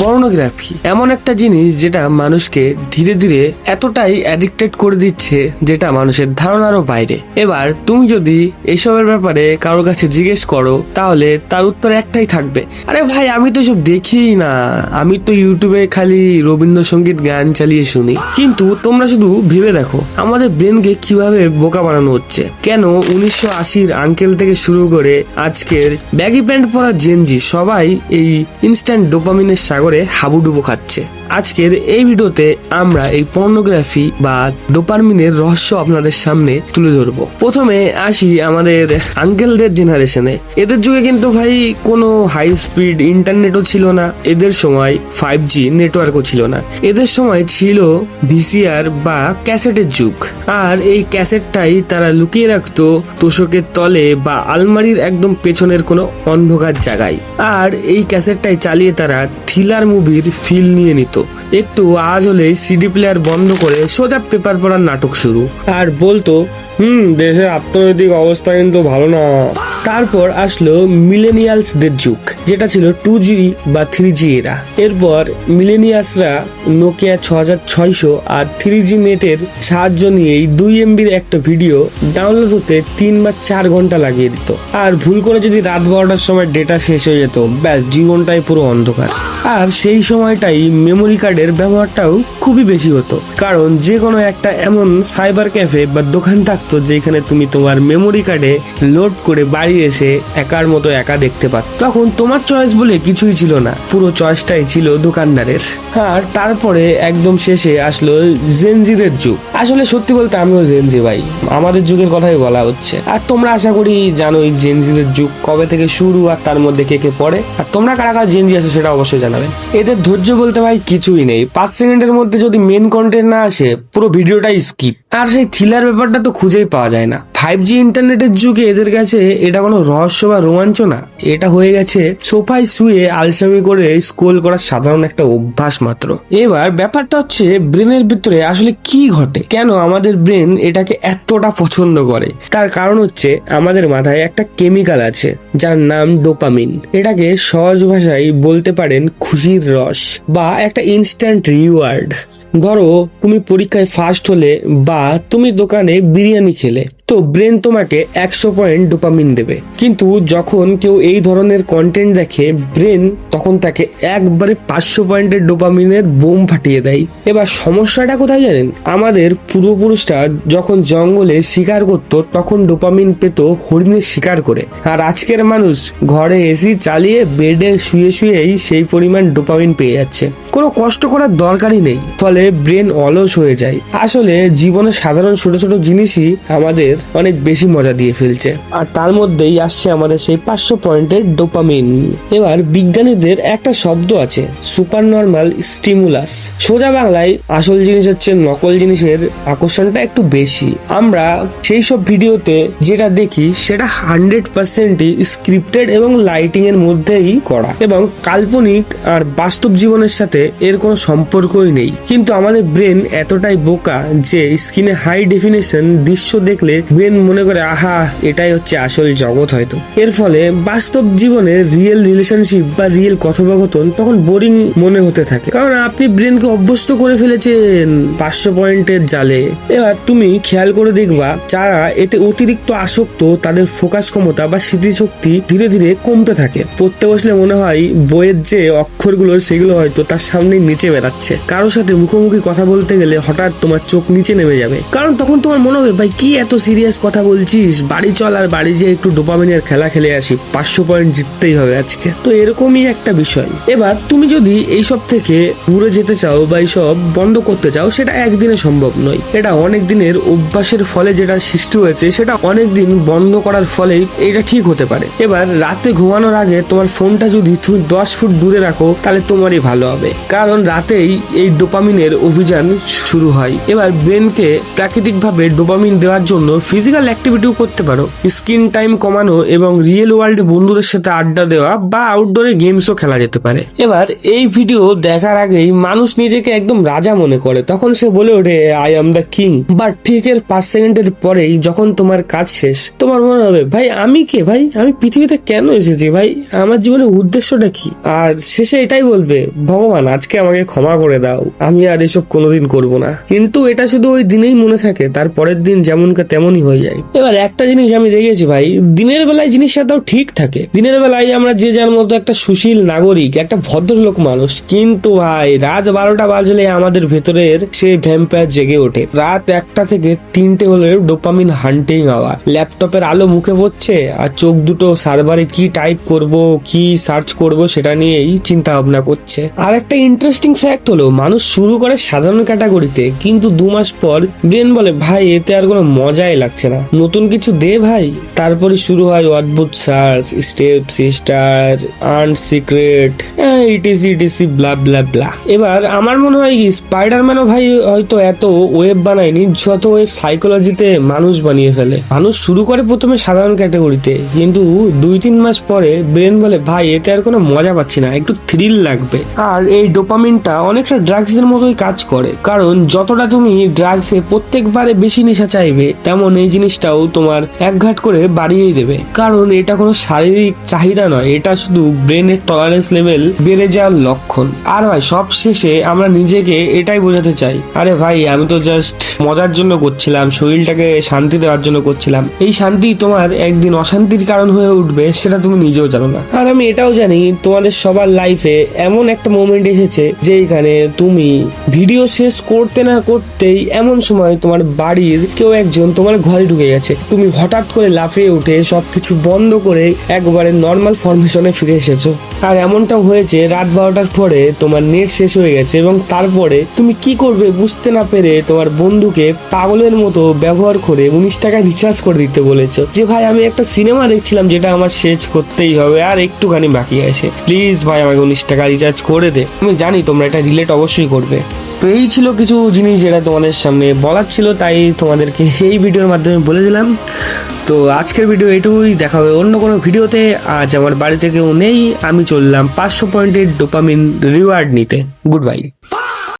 Pornography এমন একটা জিনিস যেটা মানুষকে ধীরে ধীরে এতটাই অ্যাডিক্টেড করে দিচ্ছে যেটা মানুষের ধারণারও বাইরে। এবার তুমি যদি এইসবের ব্যাপারে কারোর কাছে জিজ্ঞেস করো তাহলে তার উত্তর একটাই থাকবে, আরে ভাই আমি তো এসব দেখিই না, আমি তো ইউটিউবে খালি রবীন্দ্রসঙ্গীত গান চালিয়ে শুনি। কিন্তু তোমরা শুধু ভেবে দেখো আমাদের ব্রেনকে কিভাবে বোকা বানানো হচ্ছে। কেন 1980-র আঙ্কেল থেকে শুরু করে আজকের ব্যাগি প্যান্ট পরা জেনজি সবাই এই ইনস্ট্যান্ট ডোপামিনের সাগরে হাবুডুবু খাচ্ছে। আজকের এই ভিডিওতে আমরা এই পর্নোগ্রাফি বা ডোপামিনের রহস্য আপনাদের সামনে তুলে ধরবো। প্রথমে আসি আমাদের আঙ্কেলদের জেনারেশনে। এদের যুগে কিন্তু ভাই কোনো হাই স্পিড ইন্টারনেটও ছিল না, এদের সময় 5G নেটওয়ার্কও ছিল না, এদের সময় ছিল ভিসিআর বা ক্যাসেটের যুগ। আর এই ক্যাসেটটাই তারা লুকিয়ে রাখতো তোষকের তলে বা আলমারির একদম পেছনের কোনো অন্ধকার জায়গায়। আর এই ক্যাসেটটাই চালিয়ে তারা থ্রিলার মুভির ফিল নিয়ে নিত। একটু আজ হলে সিডি প্লেয়ার বন্ধ করে সোজা পেপার পড়ার নাটক শুরু, আর বলতো দেশের অর্থনৈতিক অবস্থা কিন্তু ভালো না। তারপর আসলো মিলেনিয়ালসদের যুগ, যেটা ছিল 2G বা 3G এরা। এরপর মিলেনিয়াসরা নোকিয়া 6600 আর 3G নেটের সাহায্য নিয়েই 2 MBর একটা ভিডিও ডাউনলোড হতে 3 বা 4 ঘন্টা লাগিয়ে দিত। আর ভুল করে যদি রাত 12টার সময় ডেটা শেষ হয়ে যেত, ব্যাস জীবনটাই পুরো অন্ধকার। আর সেই সময়টাই মেমোরি কার্ডের ব্যবহারটাও খুবই বেশি হতো, কারণ যে কোনো একটা এমন সাইবার ক্যাফে বা দোকান থাকতো যেখানে তুমি তোমার মেমোরি কার্ডে লোড করে বাড়ি এসে একার মতো একা দেখতে পারত। তখন তোমার চয়েস বলে কিছুই ছিল না, পুরো চয়েসটাই ছিল দোকানদারের। আর তারপরে একদম শেষে আসলো জেনজিদের যুগ। আসলে সত্যি বলতে আমিও জেনজি ভাই, আমাদের যুগের কথাই বলা হচ্ছে। আর তোমরা আশা করি জানোই জেনজিদের যুগ কবে থেকে শুরু আর তার মধ্যে কে কে পড়ে। আর তোমরা কারা কারা জেনজি আছো সেটা অবশ্যই জানাবেন। এদের ধৈর্য বলতে ভাই কিছুই নেই, 5 সেকেন্ডের মধ্যে যদি মেন কন্টেন্ট না আসে পুরো ভিডিওটাই স্কিপ। আর সেই থ্রিলার ব্যাপারটা তো খুঁজেই পাওয়া যায় না। 5G ইন্টারনেটের যুগে এদের কাছে এটা কোনো রহস্য বা রোমাঞ্চ না, এটা হয়ে গেছে সোফায় শুয়ে আলসামি করে স্ক্রোল করার সাধারণ একটা অভ্যাস মাত্র। এবার ব্যাপারটা হচ্ছে ব্রেনের ভিতরে আসলে কি ঘটে, কেন আমাদের ব্রেন এটাকে এতটা পছন্দ করে। তার কারণ হচ্ছে আমাদের মাথায় একটা কেমিক্যাল আছে যার নাম ডোপামিন। এটাকে সহজ ভাষায় বলতে পারেন খুশির রস বা একটা ইনস্ট্যান্ট রিওয়ার্ড। ধরো তুমি পরীক্ষায় ফার্স্ট হলে বা তুমি দোকানে বিরিয়ানি খেলে, তো ব্রেন তোমাকে 100 পয়েন্ট ডোপামিন দেবে। কিন্তু যখন কেউ এই ধরনের কন্টেন্ট দেখে, ব্রেন তখন তাকে একবারে 500 পয়েন্টের ডোপামিনের বোম ফাটিয়ে দেয়। এবার সমস্যাটা কোথায় জানেন? আমাদের পূর্বপুরুষরা যখন জঙ্গলে শিকার করত তখন ডোপামিন পেত হরিণের শিকার করে, আর আজকের মানুষ ঘরে এসি চালিয়ে বেডে শুয়ে শুয়েই সেই পরিমাণ ডোপামিন পেয়ে যাচ্ছে, কোনো কষ্ট করার দরকারই নেই। ফলে ব্রেন অলস হয়ে যায়। আসলে জীবনের সাধারণ ছোট ছোট জিনিসই আমাদের অনেক বেশি মজা দিয়ে ফেলছে, আর তার মধ্যেই আসছে আমাদের সেই 500 পয়েন্টের ডোপামিন। এবার বিজ্ঞানীদের একটা শব্দ আছে, সুপার নর্মাল স্টিমুলাস। সোজা বাংলায় আসল জিনিসের চেয়ে নকল জিনিসের আকর্ষণটা একটু বেশি। আমরা সেই সব ভিডিওতে যেটা দেখি সেটা 100%ই স্ক্রিপ্টেড এবং লাইটিং এর মধ্যেই করা, এবং কাল্পনিক আর বাস্তব জীবনের সাথে এর কোনো সম্পর্কই নেই। কিন্তু আমাদের ব্রেন এতটাই বোকা যে স্ক্রিনে হাই ডেফিনেশন দৃশ্য দেখলে ব্রেন মনে করে আহা এটাই হচ্ছে আসল জগৎ। হয়তো এর ফলে বাস্তব জীবনে রিয়েল রিলেশনশিপ বা রিয়েল কথোপকথন তখন বোরিং মনে হতে থাকে, কারণ আপনি ব্রেনকে অভ্যস্ত করে ফেলেছেন 500 পয়েন্টের জালে। এবার তুমি খেয়াল করে দেখবা যারা এতে অতিরিক্ত আসক্ত তাদের ফোকাস ক্ষমতা বা স্মৃতিশক্তি ধীরে ধীরে কমতে থাকে। পড়তে বসলে মনে হয় বইয়ের যে অক্ষরগুলো সেগুলো হয়তো তার সামনে নিচে বেড়াচ্ছে। কারোর সাথে মুখোমুখি কথা বলতে গেলে হঠাৎ তোমার চোখ নিচে নেমে যাবে, কারণ তখন তোমার মনে হবে ভাই কি এত সিরিয়াস কথা বলছিস, বাড়ি চল আর বাড়ি যেয়ে একটু ডোপামিনের খেলা খেলে আসি, 500 পয়েন্ট জিততেই হবে আজকে। তো এরকমই একটা বিষয়। এবার তুমি যদি এইসব থেকে দূরে যেতে চাও বা এইসব বন্ধ করতে চাও, সেটা একদিনে সম্ভব নয়। এটা অনেক দিনের অভ্যাসের ফলে যেটা সৃষ্টি হয়েছে, সেটা অনেক দিন বন্ধ করার ফলেই এটা ঠিক হতে পারে। এবার রাতে ঘুমানোর আগে তোমার ফোনটা যদি তুমি 10 ফুট দূরে রাখো তাহলে তোমারই ভালো হবে, কারণ রাতেই এই ডোপামিনের অভিযান শুরু হয়। এবার ব্রেনকে প্রাকৃতিকভাবে ডোপামিন দেওয়ার জন্য ফিজিক্যাল অ্যাক্টিভিটিও করতে পারো, স্ক্রিন টাইম কমানো এবং রিয়েল ওয়ার্ল্ডে বন্ধুদের সাথে আড্ডা দেওয়া বা আউটডোরে গেমসও খেলা যেতে পারে। এবার এই ভিডিও দেখার আগেই মানুষ নিজেকে একদম রাজা মনে করে, তখন সে বলে ওঠে I am the king. But ঠিক এর 5 সেকেন্ডের পরেই যখন তোমার কাজ শেষ, তোমার মনে হবে ভাই আমি কে, ভাই আমি পৃথিবীতে কেন এসেছি, ভাই আমার জীবনের উদ্দেশ্যটা কি? আর শেষে এটাই বলবে ভগবান আজকে আমাকে ক্ষমা করে দাও, আমি আর এসব কোনোদিন করব না। কিন্তু এটা শুধু ওই দিনেই মনে থাকে, তার পরের দিন যেমনকে তেমনই হয়ে যায়। এবার একটা জিনিস আমি দেখেছি ভাই, দিনের বেলায় জিনিসটাও ঠিক থাকে, দিনের বেলায় আমরা যে যার মতো একটা সুশীল নাগরিক, একটা ভদ্রলোক মানুষ, কিন্তু ভাই রাত 12টা বাজলে আমাদের ভেতরের সেই ভ্যাম্পায়ার জেগে ওঠে। রাত 1টা থেকে 3টে হলে ডোপামিন হান্টিং আওয়ার, ল্যাপটপের আলো মুখে পড়ছে আর চোখ দুটো সার্ভারে কি টাইপ করব, কি সার্চ করব সেটা নিয়েই চিন্তা ভাবনা করছে। আর একটা ইন্টারেস্টিং ফ্যাক্ট হলো, মানুষ শুরু করে সাধারণ ক্যাটাগরিতে, কিন্তু 2 মাস পর ব্রেন বলে ভাই এতে আর কোনো মজাই লাগছে না, নতুন কিছু দে ভাই। তারপরে শুরু হয় অদ্ভুত search, step sister, earn secret, etc blah blah blah. এবার আমার মনে হয় কি স্পাইডারম্যানও ভাই হয়তো এত ওয়েব বানায়নি যত ওয়েব সাইকোলজিতে মানুষ বানিয়ে ফেলে। মানুষ শুরু করে প্রথমে সাধারণ ক্যাটাগরিতে, কিন্তু 2-3 মাস পরে ব্রেন বলে ভাই এতে আর কোনো মজা পাচ্ছি না, একটু থ্রিল লাগবে। আর এই ডোপামিনটা অনেকটা ড্রাগস এর মতোই কাজ করে, কারণ যতটা তুমি ড্রাগসে প্রত্যেকবারে বেশি নেশা চাইবে, তেমন এই জিনিসটাও তোমার একঘাট করে বাড়িয়েই দেবে। কারণ এটা কোনো শারীরিক চাহিদা নয়, এটা শুধু ব্রেনের টলারেন্স লেভেল বেড়ে যাওয়ার লক্ষণ। আর ভাই সব শেষে আমরা নিজেকে এটাই বোঝাতে চাই, আরে ভাই আমি তো জাস্ট মজার জন্য করছিলাম, শরীরটাকে শান্তি দেওয়ার জন্য করছিলাম। এই শান্তি তোমার একদিন অশান্তির কারণ হয়ে উঠবে, সেটা তুমি নিজেও জানো না। আর আমি এটাও জানি তোমাদের সবার লাইফে এমন একটা মোমেন্ট এসেছে যেখানে তুমি ভিডিও শেষ করতে না করতেই এমন সময় তোমার বাড়ির কেউ একজন তোমার ঘরে ঢুকে গেছে, তুমি হঠাৎ করে লাফিয়ে উঠে সবকিছু বন্ধ করে একবারে নর্মাল ফরমেশনে ফিরে এসেছো। আর এমনটাও হয়েছে রাত 12টার পরে তোমার নেট শেষ হয়ে গেছে এবং তারপরে তুমি কি করবে বুঝতে না পেরে তোমার বন্ধুকে পাগলের মতো ব্যবহার করে 19 টাকা রিচার্জ করে দিতে বলেছো, যে ভাই আমি একটা সিনেমা দেখছিলাম যেটা আমার শেষ করতেই হবে আর একটুখানি বাকি আছে, প্লিজ ভাই আমাকে 19 টাকা রিচার্জ করে দে। আমি জানি তোমরা এটা রিলেট অবশ্যই করবে। তো এই ছিল কিছু জিনিস যেটা তোমাদের সামনে বলার ছিল, তাই তোমাদেরকে এই ভিডিওর মাধ্যমে বলে দিলাম। তো আজকের ভিডিও এটুকুই, দেখা হবে অন্য কোনো ভিডিওতে। আজ আমার বাড়িতে কেউ নেই, আমি চললাম 500 পয়েন্টের ডোপামিন রিওয়ার্ড নিতে। Good bye.